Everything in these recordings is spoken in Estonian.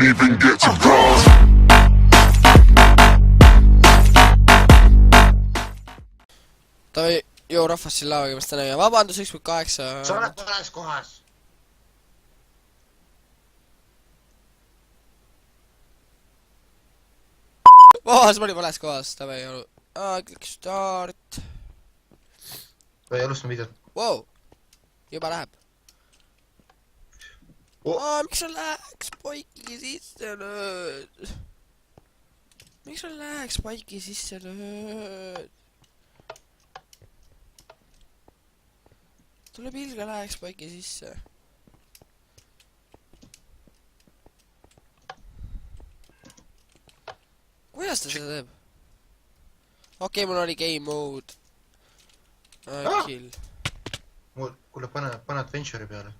can't even get to cross. Toi, joo, rahvas siin laevakimast täna ja vabandus 1.8. Sa oled vales kohas. Vabandus, ma olin vales kohas, tavai, klikk start. Või alustame videot. Wow, juba läheb. Miks sa läheks paiki sisse nüüd? Miks sa läheks paiki sisse nüüd? Tule pilga läheks paiki sisse. Kuidas ta seda teeb? Okei, mul oli game mode. Kill. Kuule, pane adventure'i peale.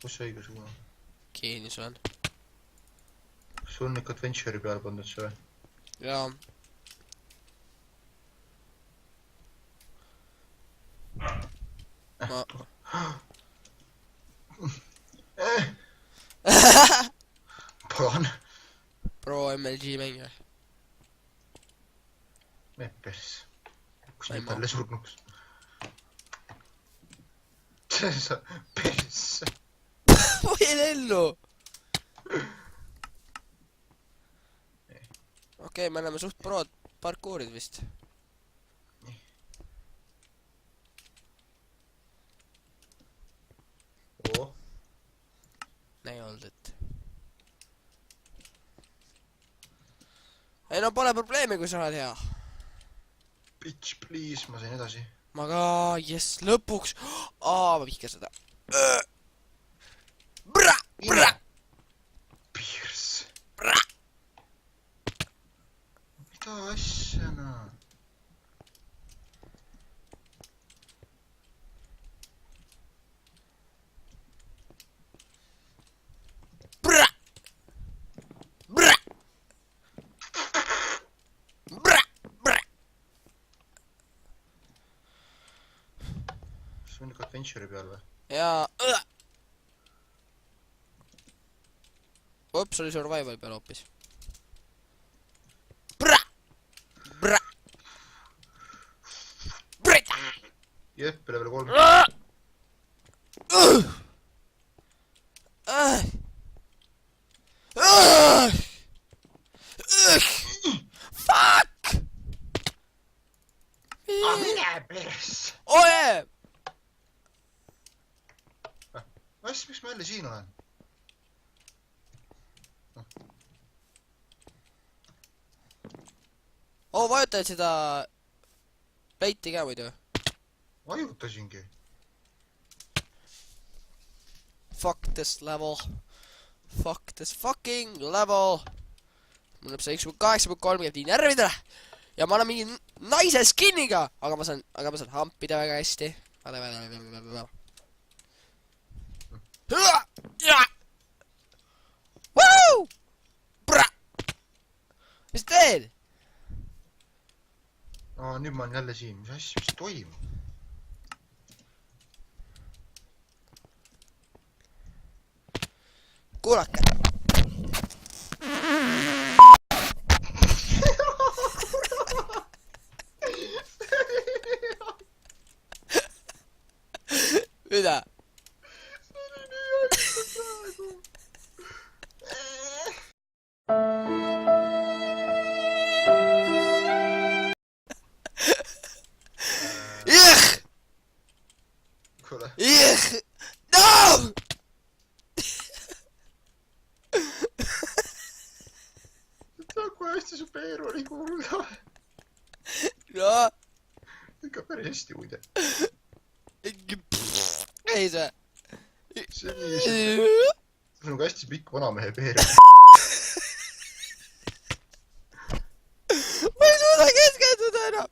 Kus see õigus on? Geenius on. Sul on ikka adventure'i peale pandud see või? Jaa. Pagan. Pro MLG mängija. Pers. Kus nüüd talle surnuks? Sa pers. Ma jäin ellu! Okei, me oleme suht prod parkourid vist. Nailed it. Ei no pole probleemi, kui sa oled hea. Bitch, please, ma sain edasi. Ma ka, jess, lõpuks. Ma vihkan seda. Bra! Bra! Pirs. Bra! Mida asjana? Bra! Bra! Bra! Bra! See on ikka adventure'i peal või? Ja... Ups, oli survival peal hoopis. Bra! Bra! Bra! Jepp, level 3. Fuck! Mine pers! Oje! Miks ma jälle siin olen? Vajutasid seda pleiti ka muidu. Vajutasingi. Fuck this level. Fuck this fucking level. Mul läheb see 1.8.3 jääb nii närvidele. Ja ma olen mingi naise skinniga. Aga ma saan hampida väga hästi. Woo! Bra! Mis teed? Nüüd ma olen jälle siin. Mis asja, mis toimub? Kuulake. Mida? Kuule. No! Kui hästi su peeru oli kuulda. No. Ikka päris hästi muide. Ei see. See on nii see on nagu hästi pikk vanamehe peer. Ma ei suuda keskenduda enam.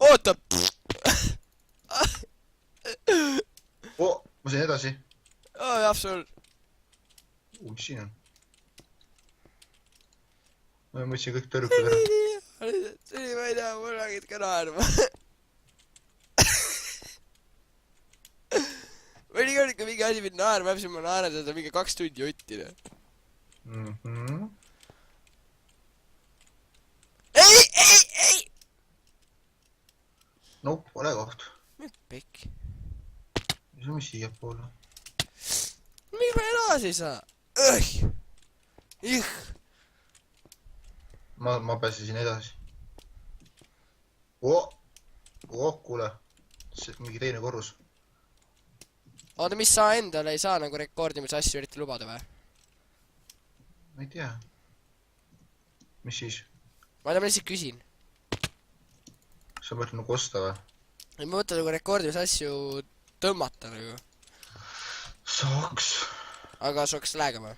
Oota! Ma sain edasi. Jah, sul. Mis siin on? ma mõtlesin kõik tõrgud ära. See oli, ma ei tea, mul hakid ka naerma. Mõnikord, kui mingi asi mind naerma jääb, siis ma naeran seda mingi 2 tundi juttina. Ei! Nope, ole koht. Mis pikk? Mis on siia poole? Miks ma edasi ei saa? Ma pääsesin edasi. Kuule. Mingi teine korrus. Oota, mis sa endale ei saa nagu rekordimise asju eriti lubada või? Ma ei tea. Mis siis? Ma lihtsalt küsin. Sa mõtled nagu osta või? Ma mõtlen nagu rekordimise asju tõmmata nagu. Saaks. Aga sa hakkas läägama?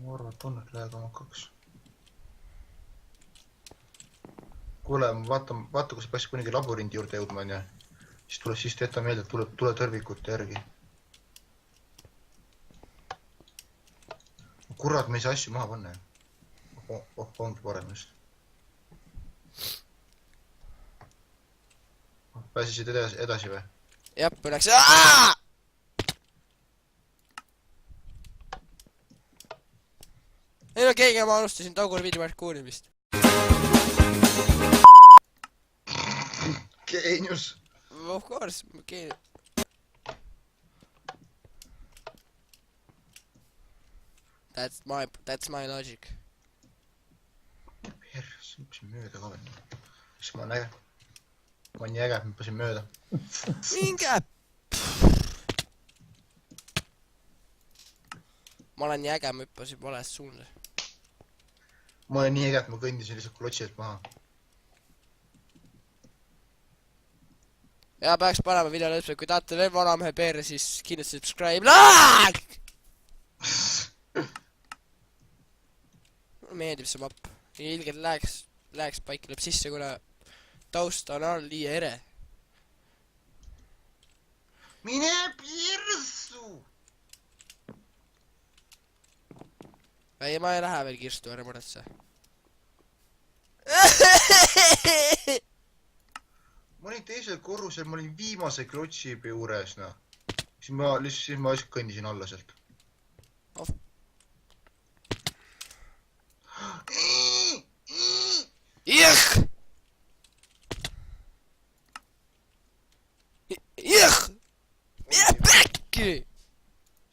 Ma arvan, et on, et läägama hakkaks. Kuule, vaata, kui sa peaks kunagi labürindi juurde jõudma, on ja? Siis tehta meelde, et tule tõrvikute järgi. Kurat, me ei saa asju maha panna. Ongi parem just. Pääsisid edasi või? Jah, õnneks. Ei no keegi, ma alustasin Taugur videoparkuurimist. Geenius. Of course, geenius. That's my logic. Perse, hüppasin mööda ka veel. Siis ma olen äge. Ma olen nii äge, et hüppasin mööda. Minge! Ma olen nii äge, ma hüppasin vales suunas. Ma olen nii äge, et ma kõndisin lihtsalt klotsilt maha. Ja peaks panema video lõpus, kui tahate veel vanamehe peere, siis kindlasti subscribe. Mulle meeldib see mapp. Ilgelt läheks paik lõpp sisse, kuna taust on all nii ere. Mine pirsu! Ei, ma ei lähe veel kirstu, ära muretse. Ma olin teisel korrusel, ma olin viimase klotsi juures, noh. Siis ma lihtsalt kõndisin alla sealt. Jõh! Jõh! Mine päkki!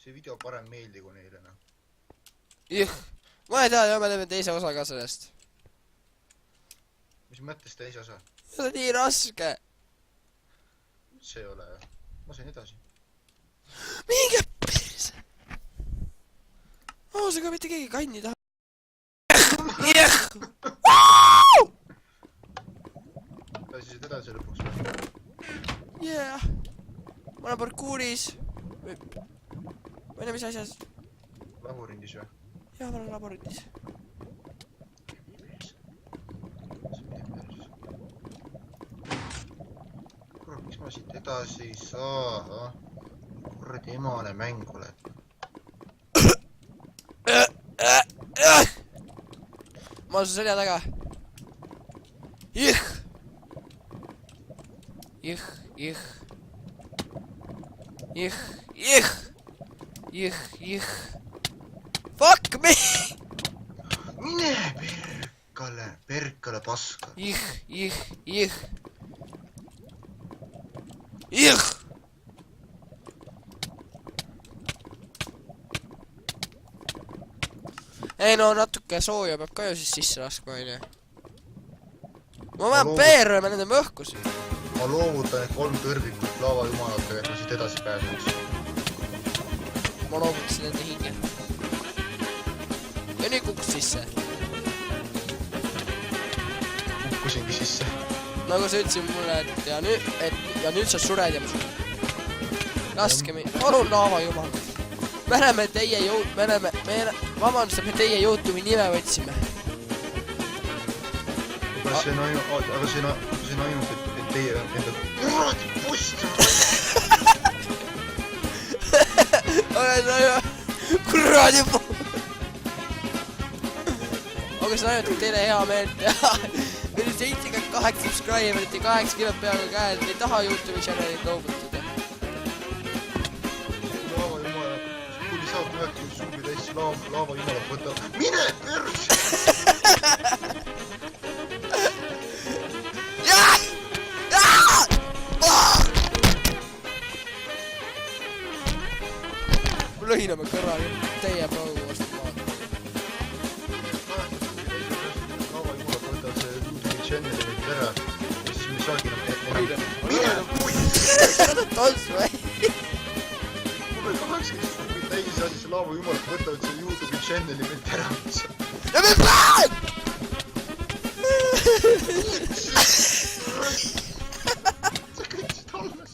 See video parem meeldigu neile, noh. Jõh! Ma ei tea, ja me teeme teise osa ka sellest. Mis mõttes teise osa? See on nii raske. See ei ole, jah. Ma sain edasi. Minge perse! Ausega mitte keegi kanni taha. Jõh! Pääsisid edasi lõpuks või? Yeah. Ma olen parkuuris. Või ne, mis asjas? Labürindis või? Jah, ma olen labürindis. Kurat, miks ma siit edasi ei saa? Kuradi emane mäng oled. Ma olen su selja taga. Jõh! Jõh, jõh. Jõh, jõh. Jõh, jõh. Fuck me! Mine perkale paska. Jõh, jõh, jõh. Jõh! Ei no natuke sooja peab ka ju siis sisse laskma, onju. Ma pean peerama nende mõhkus. Ma loovutan need 3 tõrvikut laavajumalatega, et ma siit edasi pääseks. Ma loovutasin nende hinge. Ja nüüd kukkus sisse. Kukkusingi sisse. Nagu sa ütlesid mulle, et ja nüüd sa sured ja ma suren. Laske mind, palun laavajumal. Me oleme teie vabandust, et me teie YouTube'i nime võtsime. Aga see on ainult, et teie enda kuradi post. Olen kuradi post. aga see näitab teile hea meelt ja meil on 78 subscriberit ja 8 kilot peaaegu käes, ei taha YouTube'i channel'it loovutada. Laava jumala, kuni saab 90 suubi täis laava jumala võtta. Mine pers! Lõhiname kõrval teie paugu vastu maad. Laava jumala võtta see YouTube'i channel'i ära ja siis me saagi enam... Mine! Seda tolsu, ei! Mul oli 80 suubi täis ja siis laava jumala võtavad see YouTube'i channel'i meilt ära. Ja me praeg! Sa kõtsid alles.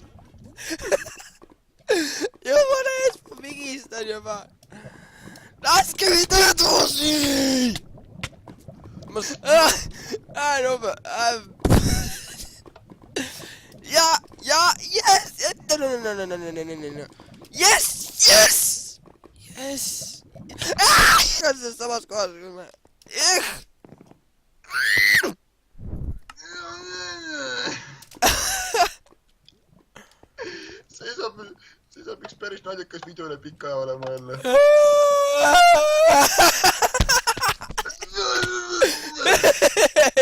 Jumala ees, ma pigistan juba. Laske mind edasi! Ma... Yes! No. Yes! Kas see samas kohas, kui me... See saab üks päris naljakas video üle pika aja olema jälle.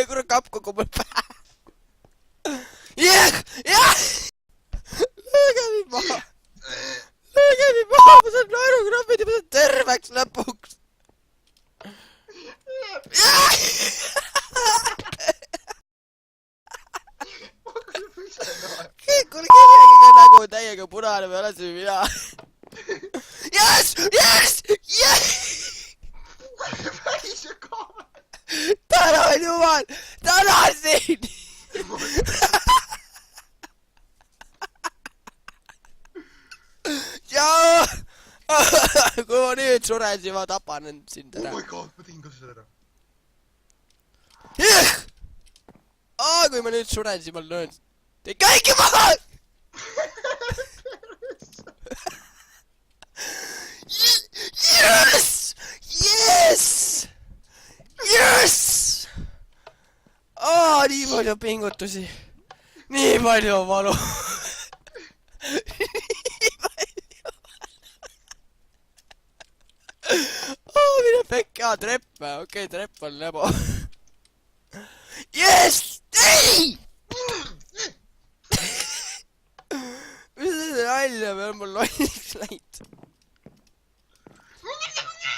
Kuule kapp kogu mul pähe. Lõõge mind maha. Ma saan naerukrampid ja ma saan terveks lõpuks. Kuule kellegiga nägu täiega punane või olen see mina. Yes! Pärise kaamel! Tänan jumal! Tänan sind! Jaa! Kui ma nüüd suren, siis ma tapan sind ära. Oh my god, ma tegin ka selle ära. Kui ma nüüd suren, siis ma löön teid kõiki maha! Yes! Nii palju pingutusi. Nii palju valu. Mine pekka, trepp. Okei, trepp on lebo. Yes! Ei! Mis see nalja peal mul lolliks läinud? Ma teen seda ära!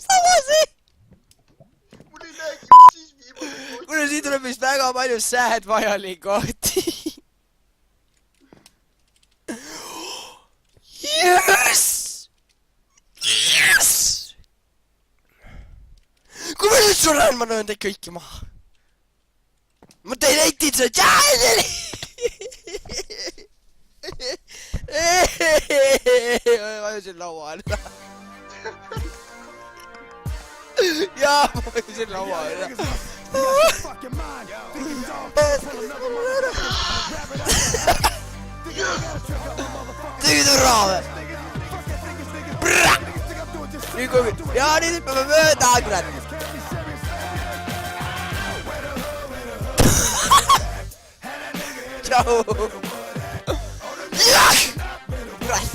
Samasi! Mul ei näegi siis viimane koht. Kuule, siin tuleb vist väga palju sähed vajalik kohti. Yes! Kui ma nüüd suren, ma löön teid kõiki maha. Ma tein eitin seda tšäädeli! Ma vajusin lauale. Jaa, ma vajusin lauale. Tegid üra või? Nüüd kui... Jaa, nüüd peame mööda, kurat. Tšau! Jah! Kurat!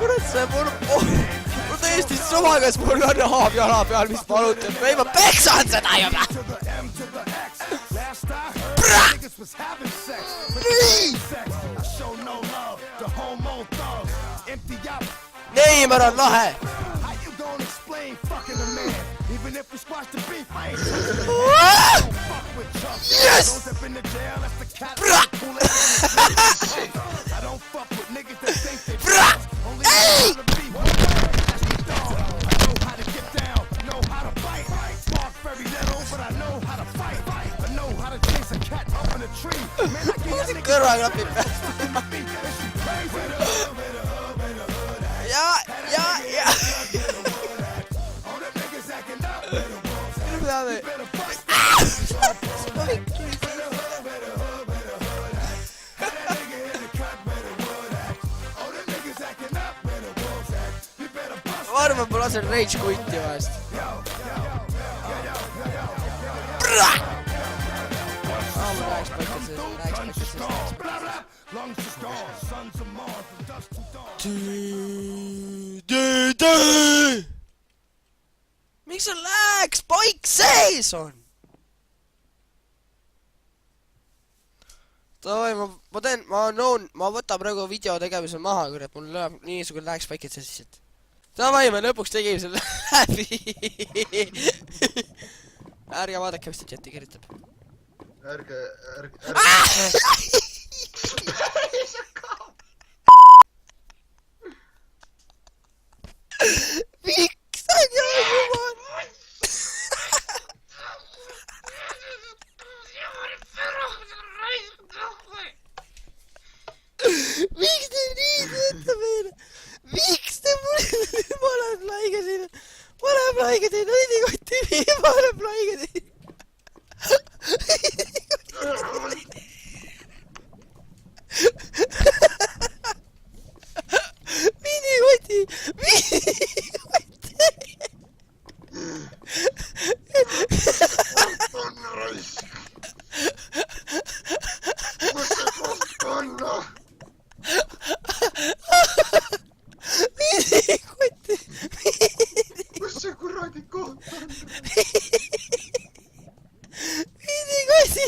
Kurat, see mul täiesti sumagas, mul on haab jala peal, mis valutab. Ei, ma peksan seda juba! Neymar on lahe! Yes! Ei! kõrvaklapid peal. Ja. Minu peame. Ma arvan, ma lasen rage quit'i vahest. Ma läheks paikasest. Miks on läheks paik sees on? Davai, ma võtan praegu video tegemise maha, kurat, mul läheb niisugune läheks paikid sees lihtsalt. Davai, me lõpuks tegime selle läbi. Ärge vaadake, mis ta chati kirjutab. Ärge. Miks on jah jumal? Miks te nii teete meile? Miks te mulle paneb laige sinna? Paneb laige teile, õidikotti, paneb laige teile. Minikoti. On raisk. Kus see koht on? Minikoti. Kus see kuradi koht on? Minikoti.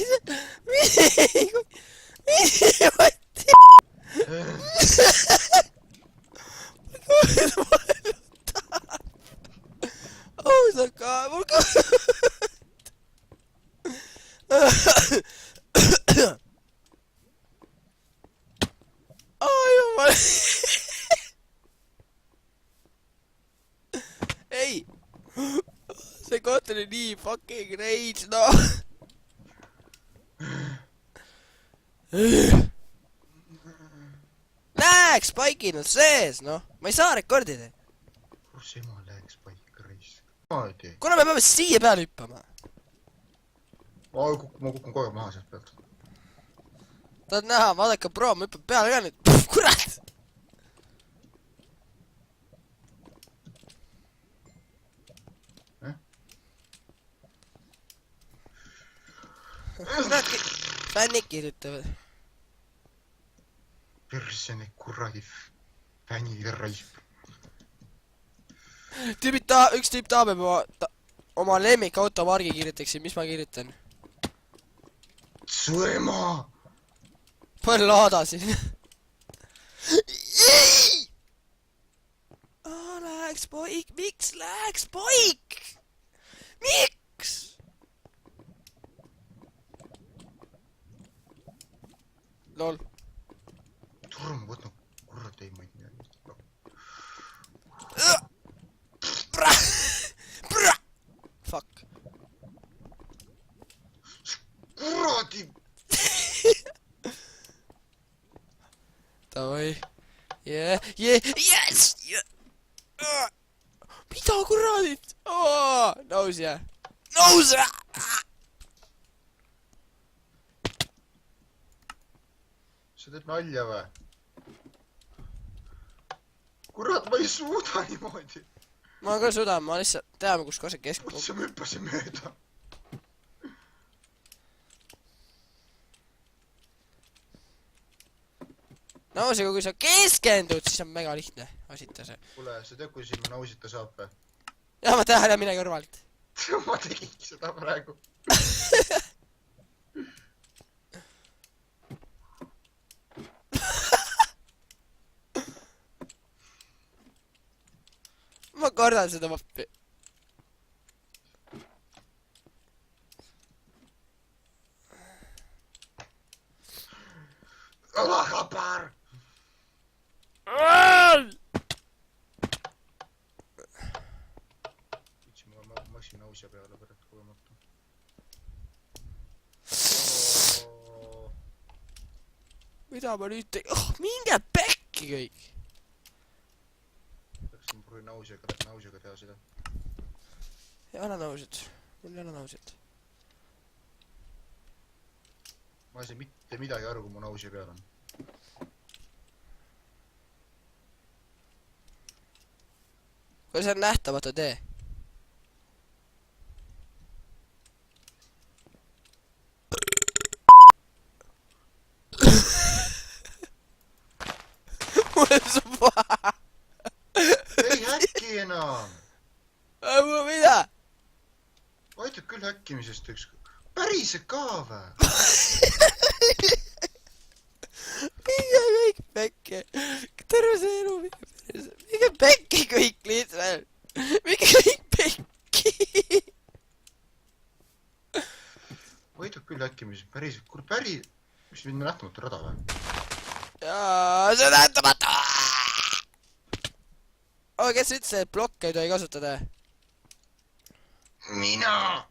Ausaka, mul ka. Ai jumal. Ei. See koht oli nii fucking rage, no. Läheks paigid on sees, noh. Ma ei saa rekordida. Kus ema läheks paik raisk? Kuna me peame siia peale hüppama? Ma kukun kogu aeg maha sealt pealt. Tahad näha, vaadake bro, ma hüppan peale ka nüüd. Kurat! Fännid kirjutavad. Perse need kuradi fännid raisk. Üks tüüp tahab, et ma oma lemmikautomargi kirjutaksin, mis ma kirjutan? Su ema! Panen laadasin. Läheks poik, miks läheks poik? Miks? Lol. Turm, võtnud kurad ei ma ei tea. Fuck. Kuradi! Davai. Yes! Mida kuradit? Nõus jah. Nõus jah! Sa teed nalja või? Kurat, ma ei suuda niimoodi. Ma ka suudan, ma lihtsalt teame, kus kohas keskpunkt. Kus sa hüppasid mööda? Nausega, kui sa keskendud, siis on mega lihtne asita see. Kuule, sa tead, kui siin nausita saab või? Ja ma tean, mine kõrvalt. Ma tegingi seda praegu. Ma kardan seda mappi. Allah akbar! Ma läksin nausja peale pärast kogemata. mida ma nüüd teen? Oh, minge pekki kõik! Läksin proovi nausjaga teha seda. Ja anna nausid. Mul ei anna nausid. Ma ei saa mitte midagi aru, kui mu nausja peal on. Kui see on nähtamatu tee. Mul on su paha. Ei häkki enam! Mida? Aitab küll häkkimisest üks... Päriselt ka vä? Minge kõik pekki. Terve see elu minge pekki kõik lihtsalt. Minge kõik pekki. Aitab küll häkkimisest, päriselt... Kuule päri... Mis mind nähtamatu rada vä? Jaa, see on nähtamatu! Kes ütles, et blokke ei tohi kasutada? Mina!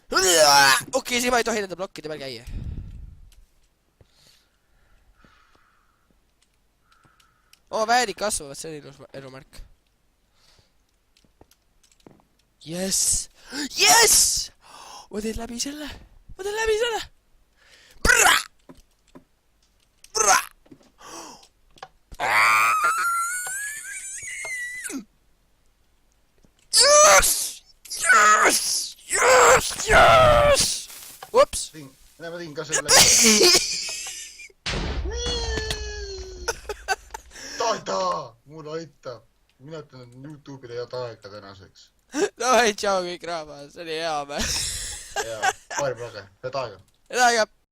Okei, siis ma ei tohi nende blokkide peal käia. Väerid kasvavad, see on ilus elumärk. Yes! Yes! Ma teen läbi selle! Brra! Brra! Yes! Yes! Yes! Yes! Ups! Ma tegin ka selle. Ta! Mulle aitab. Mina ütlen YouTube'ile head aega tänaseks. No ei, tšau kõik rahvas, see oli hea me. Jaa, paari praegu. Head aega. Head aega!